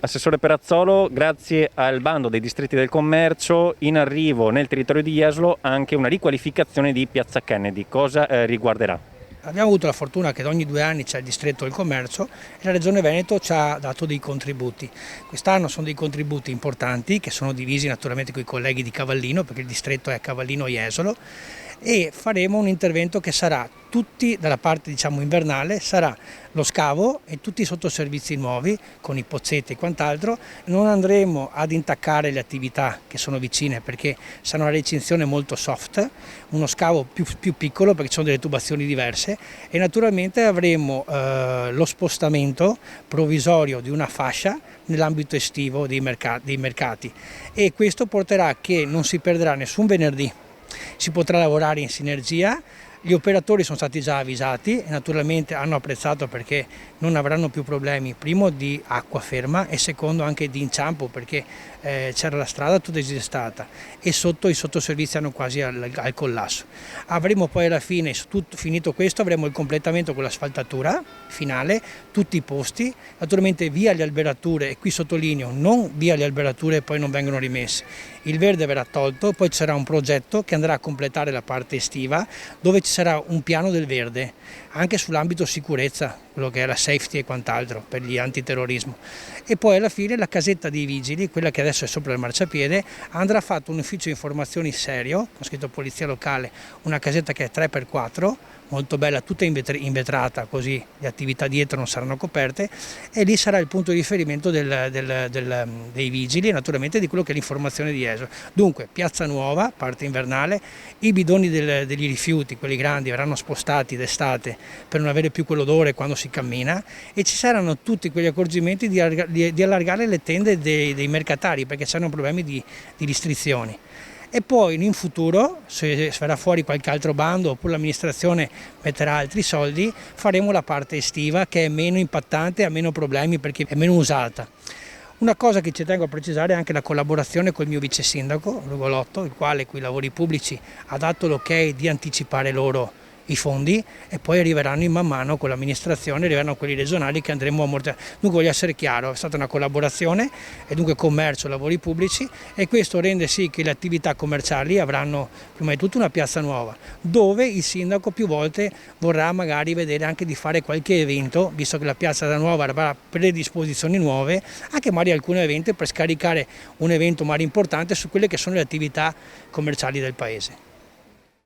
Assessore Perazzolo, grazie al bando dei distretti del commercio, in arrivo nel territorio di Jesolo anche una riqualificazione di Piazza Kennedy. Cosa riguarderà? Abbiamo avuto la fortuna che ogni 2 anni c'è il distretto del commercio e la Regione Veneto ci ha dato dei contributi. Quest'anno sono dei contributi importanti che sono divisi naturalmente con i colleghi di Cavallino, perché il distretto è Cavallino-Jesolo, e faremo un intervento che sarà tutti dalla parte invernale, sarà lo scavo e tutti i sottoservizi nuovi con i pozzetti e quant'altro. Non andremo ad intaccare le attività che sono vicine perché sarà una recinzione molto soft, uno scavo più piccolo perché ci sono delle tubazioni diverse, e naturalmente avremo lo spostamento provvisorio di una fascia nell'ambito estivo dei mercati, e questo porterà a che non si perderà nessun venerdì. Si potrà lavorare in sinergia, gli operatori sono stati già avvisati e naturalmente hanno apprezzato perché non avranno più problemi, primo di acqua ferma e secondo anche di inciampo, perché c'era la strada tutta disestata e sotto i sottoservizi erano quasi al collasso. Avremo poi alla fine, finito questo, avremo il completamento con l'asfaltatura finale, tutti i posti, naturalmente via le alberature, e qui sottolineo non via le alberature e poi non vengono rimesse. Il verde verrà tolto, poi ci sarà un progetto che andrà a completare la parte estiva dove ci sarà un piano del verde anche sull'ambito sicurezza, quello che è la safety e quant'altro per gli antiterrorismo, e poi alla fine la casetta dei vigili, quella che adesso è sopra il marciapiede, andrà fatto un ufficio informazioni serio, con scritto polizia locale, una casetta che è 3x4, molto bella, tutta invetrata, così le attività dietro non saranno coperte, e lì sarà il punto di riferimento dei vigili e naturalmente di quello che è l'informazione di Jesolo. Dunque, piazza nuova, parte invernale, i bidoni degli rifiuti, quelli grandi, verranno spostati d'estate per non avere più quell'odore quando si cammina, e ci saranno tutti quegli accorgimenti di allargare le tende dei mercatari perché c'erano problemi di restrizioni. E poi in futuro, se verrà fuori qualche altro bando oppure l'amministrazione metterà altri soldi, faremo la parte estiva che è meno impattante, ha meno problemi perché è meno usata. Una cosa che ci tengo a precisare è anche la collaborazione col mio vice sindaco, Lugolotto, il quale con i lavori pubblici ha dato l'ok di anticipare loro i fondi, e poi arriveranno in man mano con l'amministrazione, arriveranno quelli regionali che andremo a ammortizzare. Dunque voglio essere chiaro, è stata una collaborazione, e dunque commercio, lavori pubblici, e questo rende sì che le attività commerciali avranno prima di tutto una piazza nuova, dove il sindaco più volte vorrà magari vedere anche di fare qualche evento, visto che la piazza da nuova avrà predisposizioni nuove, anche magari alcuni eventi per scaricare un evento magari importante su quelle che sono le attività commerciali del paese.